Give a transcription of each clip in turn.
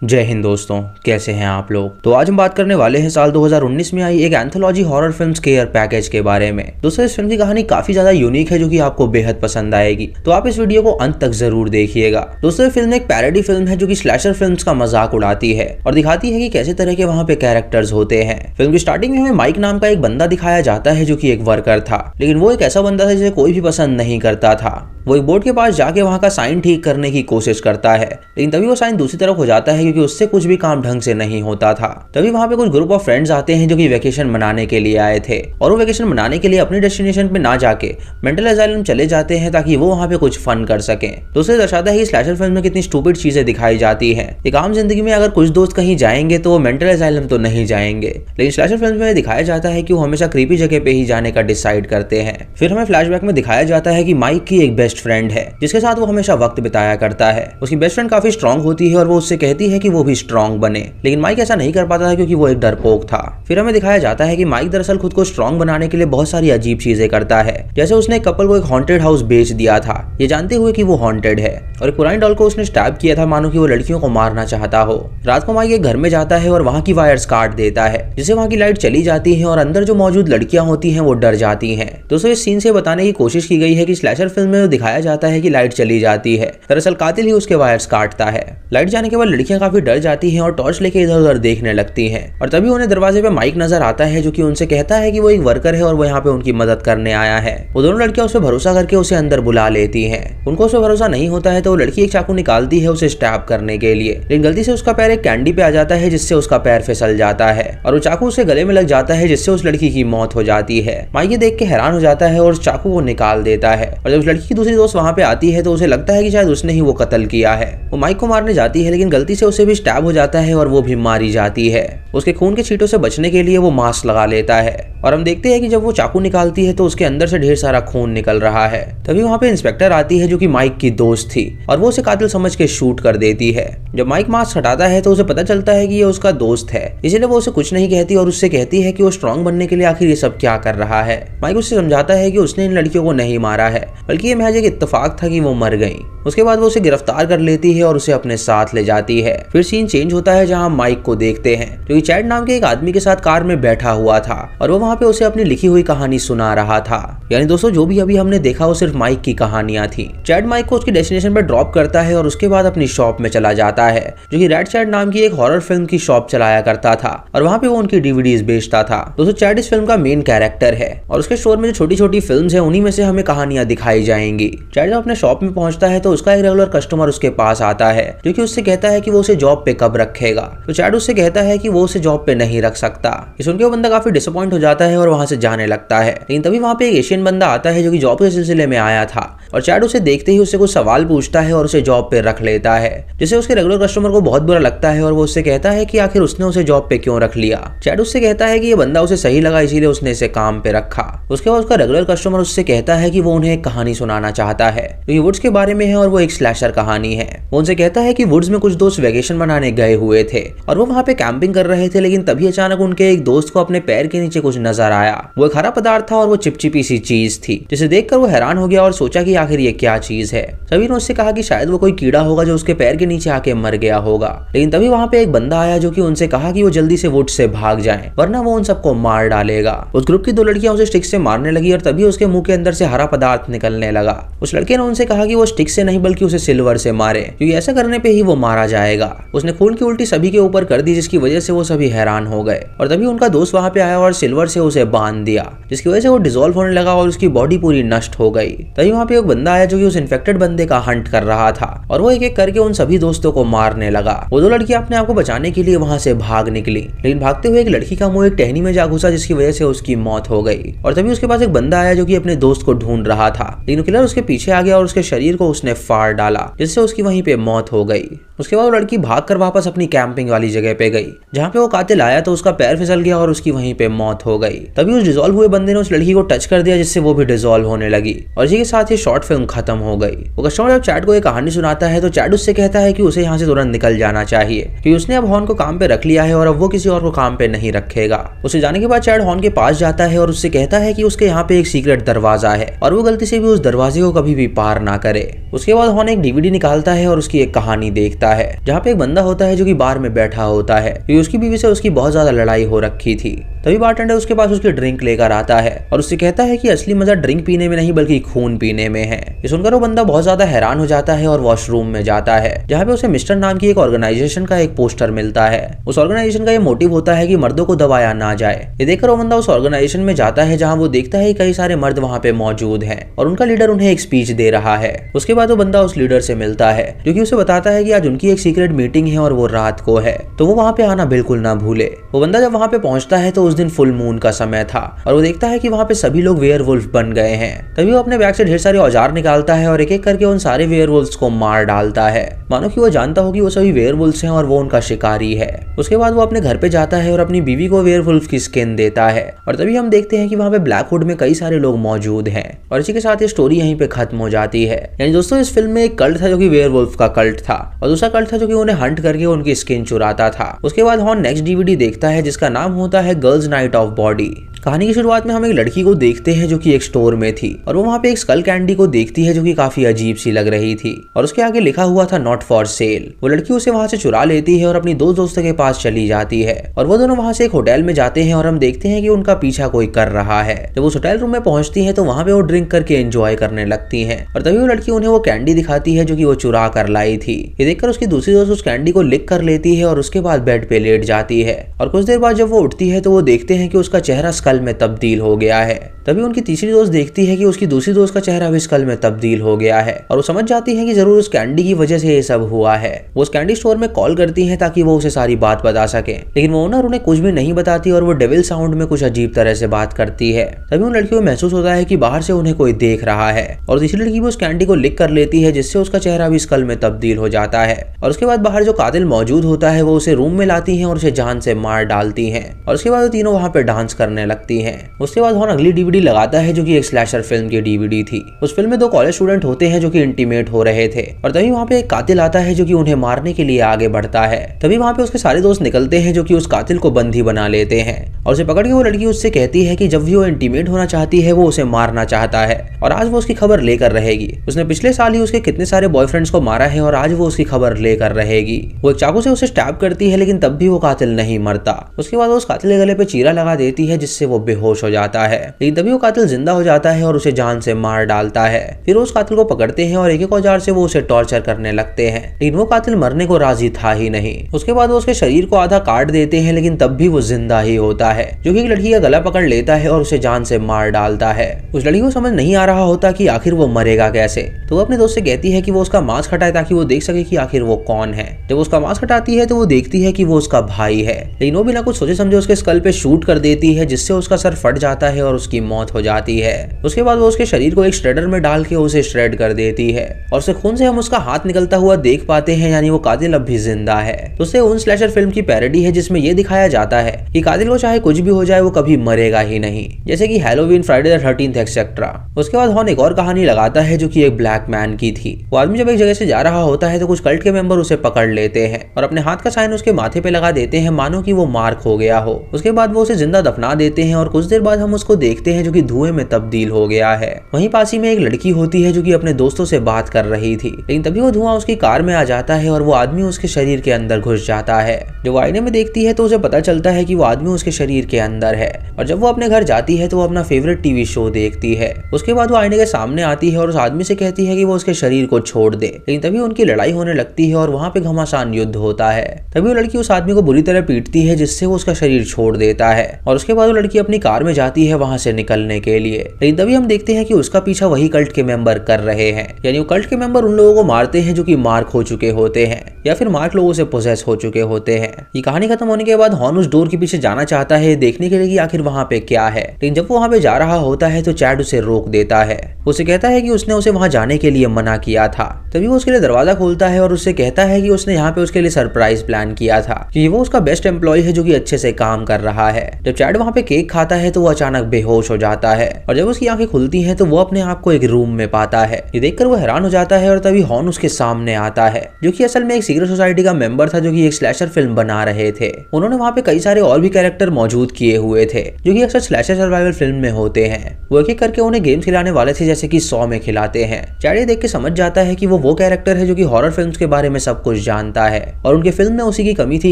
जय हिंद दोस्तों, कैसे हैं आप लोग। तो आज हम बात करने वाले हैं साल 2019 में आई एक anthology horror film care package के बारे में। दोस्तों इस फिल्म की कहानी काफी ज्यादा यूनिक है जो कि आपको बेहद पसंद आएगी, तो आप इस वीडियो को अंत तक जरूर देखिएगा। दोस्तों ये फिल्म एक पैरोडी फिल्म है जो कि स्लैशर फिल्म्स का मजाक उड़ाती है और दिखाती है कि कैसे तरह के वहाँ पे कैरेक्टर्स होते हैं। फिल्म की स्टार्टिंग में हमें माइक नाम का एक बंदा दिखाया जाता है जो कि एक वर्कर था, लेकिन वो एक ऐसा बंदा था जिसे कोई भी पसंद नहीं करता था। वो एक बोर्ड के पास जाके वहाँ का साइन ठीक करने की कोशिश करता है, लेकिन तभी वो साइन दूसरी तरफ हो जाता है क्योंकि उससे कुछ भी काम ढंग से नहीं होता था। तभी वहाँ पे कुछ ग्रुप ऑफ फ्रेंड्स आते हैं जो कि वेकेशन मनाने के लिए आए थे और वो वेकेशन मनाने के लिए अपनी डेस्टिनेशन पे ना जाके मेंटल एजाइलम चले जाते हैं ताकि वो वहाँ पे कुछ फन कर सकें। दोस्तों दर्शाता है कि स्लैशर फिल्म में कितनी स्टूपिड चीजें दिखाई जाती हैं। एक आम जिंदगी में अगर कुछ दोस्त कहीं जाएंगे तो वो मेंटल एजाइलम तो नहीं जाएंगे, लेकिन स्लैशर फिल्म में दिखाया जाता है कि वो हमेशा क्रीपी जगह पे ही जाने का डिसाइड करते हैं। फिर हमें फ्लैशबैक में दिखाया जाता है कि माइक की एक बेस्ट फ्रेंड है जिसके साथ वो हमेशा वक्त बिताया करता है। उसकी बेस्ट फ्रेंड काफी स्ट्रांग होती है और वो उससे कहती है कि वो भी स्ट्रांग बने, लेकिन माइक ऐसा नहीं कर पाता था क्योंकि वो एक डरपोक था। फिर हमें दिखाया जाता है कि माइक दरअसल खुद को स्ट्रांग बनाने के लिए बहुत सारी अजीब चीजें करता है, जैसे उसने एक कपल को एक हॉन्टेड हाउस बेच दिया था ये जानते हुए कि वो हॉन्टेड है, और एक पुरानी डॉल को उसने स्टैब किया था मानो कि वो लड़कियों को मारना चाहता हो। रात को माइक एक घर में जाता है और वहाँ की वायर्स काट देता है जिससे वहाँ की लाइट चली जाती है और अंदर जो मौजूद लड़कियां होती हैं वो डर जाती हैं। दोस्तों इस सीन से बताने की कोशिश की गई है कि स्लैशर फिल्म में दिखाया जाता है कि लाइट चली जाती है, दरअसल कातिल ही उसके वायर्स काटता है। लाइट जाने के बाद लड़कियां काफी डर जाती हैं और टॉर्च लेके इधर उधर देखने लगती हैं, और तभी उन्हें दरवाजे पे माइक नजर आता है जो कि उनसे कहता है कि वो एक वर्कर है और वो यहाँ पे उनकी मदद करने आया है। वो दोनों लड़कियां उस पर भरोसा करके उसे अंदर बुला लेती हैं। उनको उस पर भरोसा नहीं होता है तो वो लड़की एक चाकू निकालती है उसे स्टैब करने के लिए, लेकिन गलती से उसका पैर एक कैंडी पे आ जाता है जिससे उसका पैर फिसल जाता है और वो चाकू उसके गले में लग जाता है जिससे उस लड़की की मौत हो जाती है। माइक ये देख के हैरान हो जाता है और उस चाकू को निकाल देता है, और जब उस लड़की की दूसरी दोस्त वहाँ पे आती है तो उसे लगता है कि शायद उसने ही वो कत्ल किया है। वो माइक को मारने जाती है लेकिन गलती से उसे भी स्टैब हो जाता है और वो भी मारी जाती है। उसके खून के छींटों से बचने के लिए वो मास्क लगा लेता है और हम देखते हैं कि जब वो चाकू निकालती है तो उसके अंदर से ढेर सारा खून निकल रहा है। तभी वहाँ पे इंस्पेक्टर आती है जो कि माइक की दोस्त थी और वो उसे कातिल समझ के शूट कर देती है। जब माइक मास्क हटाता है तो उसे पता चलता है कि ये उसका दोस्त है, इसीलिए वो उसे कुछ नहीं कहती और उससे कहती है कि वो स्ट्रांग बनने के लिए आखिर ये सब क्या कर रहा है। माइक उससे समझाता है कि उसने इन लड़कियों को नहीं मारा है बल्कि ये महज एक इत्तेफाक था कि वो मर गई। उसके बाद वो उसे गिरफ्तार कर लेती है और उसे अपने साथ ले जाती है। फिर सीन चेंज होता है जहाँ माइक को देखते हैं जो कि चैड नाम के एक आदमी के साथ कार में बैठा हुआ था और वो वहाँ पे उसे अपनी लिखी हुई कहानी सुना रहा था। यानी दोस्तों जो भी अभी हमने देखा वो सिर्फ माइक की कहानियां थी। चैड माइक को उसकी डेस्टिनेशन पर ड्रॉप करता है और उसके बाद अपनी शॉप में चला जाता है जो कि रेड चैड नाम की एक हॉरर फिल्म की शॉप चलाया करता था और वहाँ पे वो उनकी डीवीडीज बेचता था। दोस्तों चैड इस फिल्म का मेन कैरेक्टर है और उसके स्टोर में जो छोटी छोटी फिल्म है उन्हीं में से हमें कहानियां दिखाई जाएंगी। चैड जब अपने शॉप में पहुंचता है तो उसका एक रेगुलर कस्टमर उसके पास आता है जो कि उससे कहता है कि वो उसे जॉब पे कब रखेगा। तो चैड उससे कहता है कि वो उसे जॉब पे नहीं रख सकता। ये सुनकर वो बंदा काफी डिसअपॉइंट हो जाता है और वहां से जाने लगता है, लेकिन तभी वहां पे एक एशियन बंदा आता है जो कि जॉब के सिलसिले में आया था और चैड उसे देखते ही उससे कुछ सवाल पूछता है और उसे जॉब पे रख लेता है, जिससे उसके रेगुलर कस्टमर को बहुत बुरा लगता है और वो उससे कहता है कि आखिर उसने उसे जॉब पे क्यों रख लिया। चैड उससे कहता है कि ये बंदा उसे सही लगा इसीलिए उसने इसे काम पे रखा। उसके बाद उसका रेगुलर कस्टमर उससे कहता है कि वो उन्हें एक कहानी सुनाना चाहता है जो वुड्स के बारे में है और वो एक स्लैशर कहानी है। वो उनसे कहता है कि वुड्स में कुछ दोस्त वेकेशन मनाने गए हुए थे और वो वहाँ पे कैंपिंग कर रहे थे, लेकिन तभी अचानक उनके एक दोस्त को अपने पैर के नीचे कुछ नजर आया। वो एक हरा पदार्थ था और वो चिपचिपी सी चीज थी जिसे देखकर वो हैरान हो गया और सोचा कि आखिर ये क्या चीज है। सभी ने उससे कहा कि शायद वो कोई कीड़ा होगा जो उसके पैर के नीचे आके मर गया होगा, लेकिन तभी वहाँ पे एक बंदा आया जो कि उनसे कहा कि वो जल्दी से वुड्स से भाग जाएं वरना वो उन सबको मार डालेगा। उस ग्रुप की दो लड़कियां उसे स्टिक से मारने लगी और तभी उसके मुंह के अंदर से हरा पदार्थ निकलने लगा। उस लड़के ने उनसे कहा कि वो स्टिक से नहीं बल्कि उसे सिल्वर से मारे क्योंकि ऐसा करने पे ही वो मारा जाएगा। उसने खून की उल्टी सभी के ऊपर कर दी जिसकी वजह से वो सभी हैरान हो गए, और तभी उनका दोस्त वहाँ पे आया और सिल्वर से उसे बांध दिया जिसकी वजह से वो डिसॉल्व होने लगा और उसकी बॉडी पूरी नष्ट हो गई। तभी वहाँ पे एक बंदा आया जो कि उस इन्फेक्टेड बंदे का हंट कर रहा था और वो एक एक करके उन सभी दोस्तों को मारने लगा। वो दो लड़कियां अपने आप को बचाने के लिए वहाँ से भाग निकली, लेकिन भागते हुए एक लड़की का मुंह एक टहनी में जा घुसा जिसकी वजह से उसकी मौत हो गई। और तभी उसके पास एक बंदा आया जो कि अपने दोस्त को ढूंढ रहा था, लेकिन किलर उसके पीछे आ गया और उसके शरीर को उसने फाड़ डाला जिससे उसकी वहीं पे मौत हो गई। उसके बाद वो लड़की भागकर वापस अपनी कैंपिंग वाली जगह पे गई जहाँ पे वो कातिल आया तो उसका पैर फिसल गया और उसकी वहीं पे मौत हो गई। तभी उस डिसॉल्व हुए बंदे ने उस लड़की को टच कर दिया जिससे वो भी डिसॉल्व होने लगी और इसी के साथ ये शॉर्ट फिल्म खत्म हो गई। वो कस्टमर जब चैड को एक कहानी सुनाता है तो चैड उससे कहता है कि उसे यहाँ से तुरंत निकल जाना चाहिए क्योंकि उसने अब हॉर्न को काम पे रख लिया है और अब वो किसी और को काम पे नहीं रखेगा। उसे जाने के बाद चैड हॉर्न के पास जाता है और उससे कहता है कि उसके यहाँ पे एक सीक्रेट दरवाजा है और वो गलती से भी उस दरवाजे को कभी भी पार ना करे। उसके बाद हॉन एक डीवीडी निकालता है और उसकी एक कहानी देखता है जहाँ पे एक बंदा होता है जो कि बार में बैठा होता है क्योंकि उसकी बीवी से उसकी बहुत ज्यादा लड़ाई हो रखी थी। तभी बारटेंडर उसके पास उसकी ड्रिंक लेकर आता है और उससे कहता है कि असली मजा ड्रिंक पीने में नहीं बल्कि खून पीने में है। ये सुनकर वो बंदा बहुत ज्यादा हैरान हो जाता है और वॉशरूम में जाता है जहाँ पे उसे मिस्टर नाम की एक ऑर्गेनाइजेशन का एक पोस्टर मिलता है। उस ऑर्गेनाइजेशन का ये मोटिव होता है कि मर्दों को दबाया ना जाए। ये देखकर वो बंदा उस ऑर्गेनाइजेशन में जाता है जहाँ वो देखता है कई सारे मर्द वहाँ पे मौजूद हैं और उनका लीडर उन्हें एक स्पीच दे रहा है। उसके बाद वो बंदा उस लीडर से मिलता है जो कि उसे बताता है कि आज उनकी एक सीक्रेट मीटिंग है और वो रात को है, तो वो वहाँ पे आना बिल्कुल ना भूले। वो बंदा जब वहाँ पे पहुंचता है तो उस दिन फुल मून का समय था और वो देखता है कि वहाँ पे सभी लोग वेयरवुल्फ बन गए हैं। तभी वो अपने बैग से ढेर सारे औजार निकालता है और एक एक करके उन सारे वेयरवुल्फ्स को मार डालता है, मानो कि वो जानता हो कि वो सभी वेयरवुल्फ्स हैं और वो उनका शिकारी है। उसके बाद वो अपने घर पे जाता है और अपनी बीवी को वेयरवुल्फ की स्किन देता है और तभी हम देखते हैं कि वहाँ पे ब्लैकवुड में कई सारे लोग मौजूद हैं और इसी के साथ ये स्टोरी यहीं पे खत्म हो जाती है। यानी दोस्तों इस फिल्म में एक कल्ट था जो कि वेयरवुल्फ का कल्ट था और दूसरा कल्ट था जो कि उन्हें हंट करके उनकी स्किन चुराता था। उसके बाद हॉन नेक्स्ट डीवीडी देखता है जिसका नाम होता है गर्ल्स नाइट ऑफ बॉडी। कहानी की शुरुआत में हम एक लड़की को देखते हैं जो कि एक स्टोर में थी और वो वहाँ पे एक स्कल कैंडी को देखती है जो कि काफी अजीब सी लग रही थी और उसके आगे लिखा हुआ था नॉट फॉर सेल। वो लड़की उसे वहाँ से चुरा लेती है और अपनी दो दोस्तों के पास चली जाती है और वो दोनों वहाँ से एक होटल में जाते हैं और हम देखते हैं कि उनका पीछा कोई कर रहा है। जब उस होटल रूम में पहुंचती है तो वहाँ पे वो ड्रिंक करके एंजॉय करने लगती है और तभी वो लड़की उन्हें वो कैंडी दिखाती है जो कि वो चुरा कर लाई थी। ये देखकर उसकी दूसरी दोस्त उस कैंडी को लिक कर लेती है और उसके बाद बेड पे लेट जाती है और कुछ देर बाद जब वो उठती है तो वो देखते हैं कि उसका चेहरा स्कल में तब्दील हो गया है। तभी उनकी तीसरी दोस्त देखती है कि उसकी दूसरी दोस्त का चेहरा भी स्कल में तब्दील हो गया है और वो समझ जाती है कि जरूर उस कैंडी की वजह से ये सब हुआ है। वो उस कैंडी स्टोर में कॉल करती है ताकि वो उसे सारी बात बता सके, लेकिन वो ओनर उन्हें कुछ भी नहीं बताती और वो डेविल साउंड में कुछ अजीब तरह से बात करती है। तभी उन लड़कियों को महसूस होता है कि बाहर से उन्हें कोई देख रहा है और तीसरी लड़की भी उस कैंडी को लिक कर लेती है जिससे उसका चेहरा भी स्कल में तब्दील हो जाता है और उसके बाद बाहर जो कातिल मौजूद होता है वो उसे रूम में लाती है और उसे जान से मार डालती है और उसके बाद वो तीनों वहाँ पे डांस करने लगती है। उसके बाद हॉन अगली डीवीडी लगाता है जो कि एक स्लैशर फिल्म की डीवीडी थी। उस फिल्म में दो कॉलेज स्टूडेंट होते हैं जो कि इंटीमेट हो रहे थे और तभी वहाँ पे एक कातिल आता है जो कि उन्हें मारने के लिए आगे बढ़ता है। तभी वहाँ पे उसके सारे दोस्त निकलते हैं जो कि उस कातिल को बंदी बना लेते हैं और उसे पकड़ के वो लड़की उससे कहती है कि जब भी वो इंटीमेट होना चाहती है वो उसे मारना चाहता है और आज वो उसकी खबर लेकर रहेगी। उसने पिछले साल ही उसके कितने सारे बॉयफ्रेंड्स को मारा है और आज वो उसकी खबर लेकर रहेगी। वो एक चाकू से उसे स्टैब करती है लेकिन तब भी वो कातिल नहीं मरता। उसके बाद वो उस कातिल के गले पे चीरा लगा देती है जिससे वो बेहोश हो जाता है, लेकिन तभी वो कातिल जिंदा हो जाता है और उसे जान से मार डालता है। फिर उस कातिल को पकड़ते हैं और एक एक औजार से वो उसे टॉर्चर करने लगते हैं, लेकिन वो कातिल मरने को राजी था ही नहीं। उसके बाद वो उसके शरीर को आधा काट देते हैं लेकिन तब भी वो जिंदा ही होता है, जो कि एक लड़की का गला पकड़ लेता है और उसे जान से मार डालता है। उस लड़की को समझ नहीं आ रहा होता कि आखिर वो मरेगा कैसे, तो वो अपने दोस्त से कहती है कि वो उसका मास्क हटाए ताकि वो देख सके कि आखिर वो कौन है। जब उसका मास्क हटाती है तो वो देखती है कि वो उसका भाई है, लेकिन वो बिना कुछ सोचे समझे उसके स्कल पे शूट कर देती है जिससे उसका सर फट जाता है और उसकी मौत हो जाती है। उसके बाद वो उसके शरीर को एक श्रेडर में डाल के उसे श्रेड कर देती है और उसके खून से हम उसका हाथ निकलता हुआ देख पाते हैं, यानी वो कातिल अब भी जिंदा है। तो उससे उन स्लैशर फिल्म की पैरोडी है जिसमें ये दिखाया जाता है कि कातिल को चाहे कुछ भी हो जाए वो कभी मरेगा ही नहीं, जैसे कि Halloween, Friday the 13th etcetera. उसके बाद हॉन एक और कहानी लगाता है जो कि एक ब्लैक मैन की थी। वो आदमी जब एक जगह से जा रहा होता है तो कुछ कल्ट के मेंबर उसे पकड़ लेते हैं और अपने हाथ का साइन उसके माथे पे लगा देते हैं मानो कि वो मार्क हो गया हो। उसके बाद वो उसे जिंदा दफना देते हैं और कुछ देर बाद हम उसको देखते हैं जो कि धुएं में तब्दील हो गया है। वहीं पास ही में एक लड़की होती है जो कि अपने दोस्तों से बात कर रही थी, लेकिन तभी वो धुआं उसकी कार में आ जाता है और वो आदमी उसके शरीर के अंदर घुस जाता है। जब वो आईने में देखती है तो उसे पता चलता है कि वो आदमी उसके शरीर के अंदर है और जब वो अपने घर जाती है तो वो अपना फेवरेट टीवी शो देखती है। उसके बाद वो आईने के सामने आती है और उस आदमी से कहती है कि वो उसके शरीर को छोड़ दे, लेकिन तभी उनकी लड़ाई होने लगती है और वहाँ पे घमासान युद्ध होता है। तभी वो लड़की उस आदमी को बुरी तरह पीटती है जिससे वो उसका शरीर छोड़ देता है और उसके बाद वो लड़की अपनी कार में जाती है वहाँ से निकलने के लिए, लेकिन तभी हम देखते हैं कि उसका पीछा वही कल्ट के मेंबर कर रहे हैं। यानी वो कल्ट के मेंबर उन लोगों को मारते हैं जो कि मार्क हो चुके होते हैं या फिर मार्क लोगों से पोजेस हो चुके होते हैं। ये कहानी खत्म होने के बाद हॉन उस डोर के पीछे जाना चाहता है देखने के लिए कि आखिर वहाँ पे क्या है, लेकिन जब वो वहाँ पे जा रहा होता है तो चैड उसे रोक देता है। उसे कहता है कि उसने उसे वहाँ जाने के लिए मना किया था। तभी वो उसके लिए दरवाजा खोलता है और उससे कहता है कि उसने यहाँ पे उसके लिए सरप्राइज प्लान किया था कि वो उसका बेस्ट एम्प्लॉय है जो कि अच्छे से काम कर रहा है। जब चैड वहाँ पे केक खाता है तो वो अचानक बेहोश हो जाता है और जब उसकी आंखें खुलती हैं तो वो अपने आप को एक रूम में पाता है। ये देखकर वो हैरान हो जाता है और तभी हॉन उसके सामने आता है जो कि असल में एक सीक्रेट सोसाइटी का मेंबर था जो कि एक स्लैशर फिल्म बना रहे थे। उन्होंने वहाँ पे कई सारे और भी कैरेक्टर मौजूद किए हुए थे जो कि अक्सर स्लैशर सर्वाइवल फिल्म में होते हैं। वो एक एक करके उन्हें गेम्स खिलाने वाले थे जैसे कि 100 में खिलाते हैं। चैड ये देख के समझ जाता है कि वो कैरेक्टर है जो कि हॉरर फिल्म्स के बारे में सब कुछ जानता है और उनके फिल्म में उसी की कमी थी,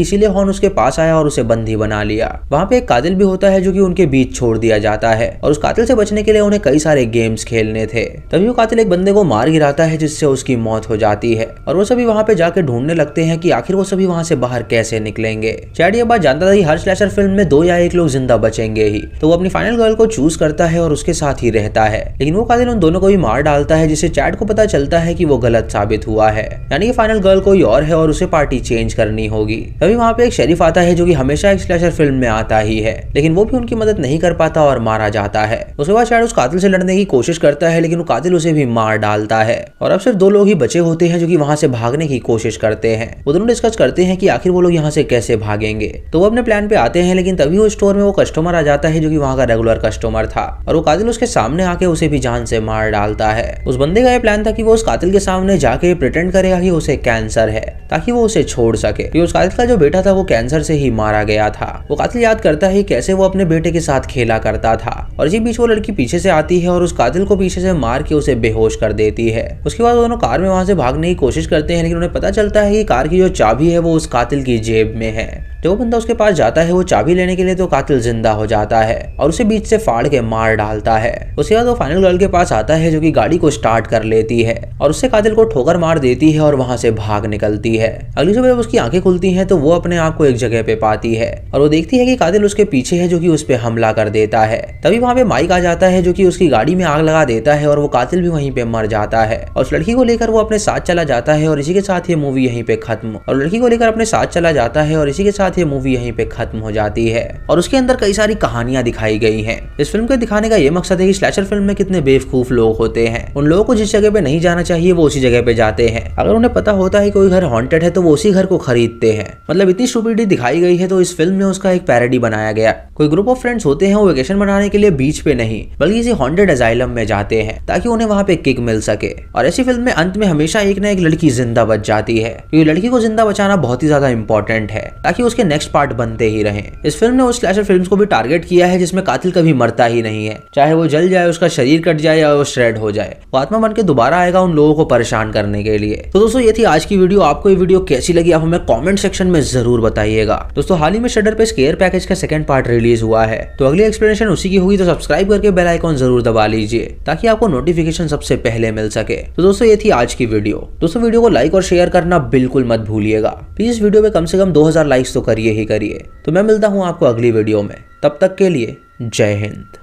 इसीलिए हॉर्न उसके पास आया और उसे बंदी बना लिया। वहाँ पे एक कातिल भी होता है जो कि उनके बीच छोड़ दिया जाता है और उस कातिल से बचने के लिए उन्हें कई सारे गेम्स खेलने थे। तभी वो कातिल एक बंदे को मार गिराता है जिससे उसकी मौत हो जाती है और वो सभी वहाँ पे जाके ढूंढने लगते हैं कि आखिर वो सभी वहाँ से बाहर कैसे निकलेंगे। चैड ये बात जानता था कि हर स्लैशर फिल्म में 2 या 1 लोग जिंदा बचेंगे ही, तो वो अपनी फाइनल गर्ल को चूज करता है और उसके साथ ही रहता है। लेकिन वो कातिल उन दोनों को भी मार डालता है जिससे चैड को पता चलता है कि वो गलत साबित हुआ है, यानी कि फाइनल गर्ल कोई और है और उसे पार्टी चेंज करनी होगी। तभी वहाँ पे एक शेरिफ आता है जो कि हमेशा एक स्लैशर फिल्म में आता ही है, लेकिन वो भी उनकी मदद नहीं कर पाता और मारा जाता है। उसके बाद चैड उस कातिल से लड़ने की कोशिश करता है लेकिन वो कातिल उसे भी मार डालता है और अब सिर्फ 2 लोग ही बचे होते हैं जो कि वहाँ से भागने की कोशिश करते हैं। वो दोनों डिस्कस करते हैं कि आखिर वो लोग यहाँ से कैसे भागेंगे, तो वो अपने प्लान पे आते हैं। लेकिन तभी वो स्टोर में वो कस्टमर आ जाता है जो कि वहाँ का रेगुलर कस्टमर था और वो कातिल उसके सामने आके उसे भी जान से मार डालता है। उस बंदे का ये प्लान था कि वो उस कातिल के सामने जाके प्रिटेंड करेगा कि उसे कैंसर है ताकि वो उसे छोड़ सके, क्योंकि उस कातिल का जो बेटा था वो कैंसर से ही मारा गया था। वो कातिल याद करता है कैसे वो अपने बेटे के साथ खेला करता था और इसी बीच वो लड़की पीछे से आती है और उस कातिल को पीछे से मार के उसे बेहोश कर देती है। उसके बाद दोनों कार में वहां से भागने की कोशिश करते हैं लेकिन उन्हें पता चलता है कि कार की जो चाबी है वो उस कातिल की जेब में है। जो बंदा उसके पास जाता है वो चाबी लेने के लिए तो कातिल जिंदा हो जाता है और उसे बीच से फाड़ के मार डालता है। उसके बाद वो फाइनल गर्ल के पास आता है जो कि गाड़ी को स्टार्ट कर लेती है और उससे कातिल को ठोकर मार देती है और वहां से भाग निकलती है। अगली सुबह जब उसकी आंखें खुलती हैं तो वो अपने आप को एक जगह पे पाती है और वो देखती है कि कातिल उसके पीछे है जो कि उस पे हमला कर देता है। तभी वहां पे माइक आ जाता है जो कि उसकी गाड़ी में आग लगा देता है और वो कातिल भी वहीं पे मर जाता है और उस लड़की को लेकर वो अपने साथ चला जाता है और इसी के साथ ये मूवी यहीं पे खत्म। और लड़की को लेकर अपने साथ चला जाता है और इसी के साथ ये मूवी यहीं पे खत्म हो जाती है और उसके अंदर कई सारी कहानियां दिखाई गई हैं। इस फिल्म को दिखाने का ये मकसद है कि स्लैशर फिल्म में कितने बेवकूफ लोग होते हैं। उन लोगों को जिस जगह पे नहीं जाना चाहिए वो उसी जगह पे जाते हैं। अगर उन्हें पता होता है कोई घर हॉन्टेड है तो वो उसी घर को खरीदते हैं। मतलब इतनी स्टूपिडिटी दिखाई गई है तो इस फिल्म में उसका एक पैरोडी बनाया गया। कोई ग्रुप ऑफ फ्रेंड्स होते हैं वो वेकेशन मनाने के लिए बीच पे नहीं बल्कि किसी हॉन्टेड अजाइलम में जाते हैं ताकि उन्हें वहां पे किक मिल सके। और ऐसी फिल्म में अंत में हमेशा एक ना एक लड़की जिंदा बच जाती है, क्योंकि लड़की को जिंदा बचाना बहुत ही ज्यादा इंपॉर्टेंट है ताकि उसके नेक्स्ट पार्ट बनते ही रहे। इस फिल्म ने उस स्लैशर फिल्म्स को भी टारगेट किया है जिसमें कातिल कभी मरता ही नहीं है, चाहे वो जल जाए, उसका शरीर कट जाए या वो श्रेड हो जाए, वो आत्मा बन के दोबारा आएगा उन लोगों को परेशान करने के लिए। तो दोस्तों ये थी आज की वीडियो। आपको ये वीडियो कैसी लगी आप हमें कमेंट सेक्शन में जरूर बताइएगा। दोस्तों हाल ही में शटर पे स्केयर पैकेज का 2nd पार्ट रिलीज हुआ है, तो अगली एक्सप्लेनेशन उसी की होगी, तो सब्सक्राइब करके बेल आइकॉन जरूर दबा लीजिए ताकि आपको नोटिफिकेशन सबसे पहले मिल सके। तो दोस्तों ये थी आज की वीडियो। दोस्तों वीडियो को लाइक और शेयर करना बिल्कुल मत भूलिएगा। प्लीज इस वीडियो पे कम से कम 2000 लाइक्स तो करिए ही करिए। तो मैं मिलता हूँ आपको अगली वीडियो में, तब तक के लिए जय हिंद।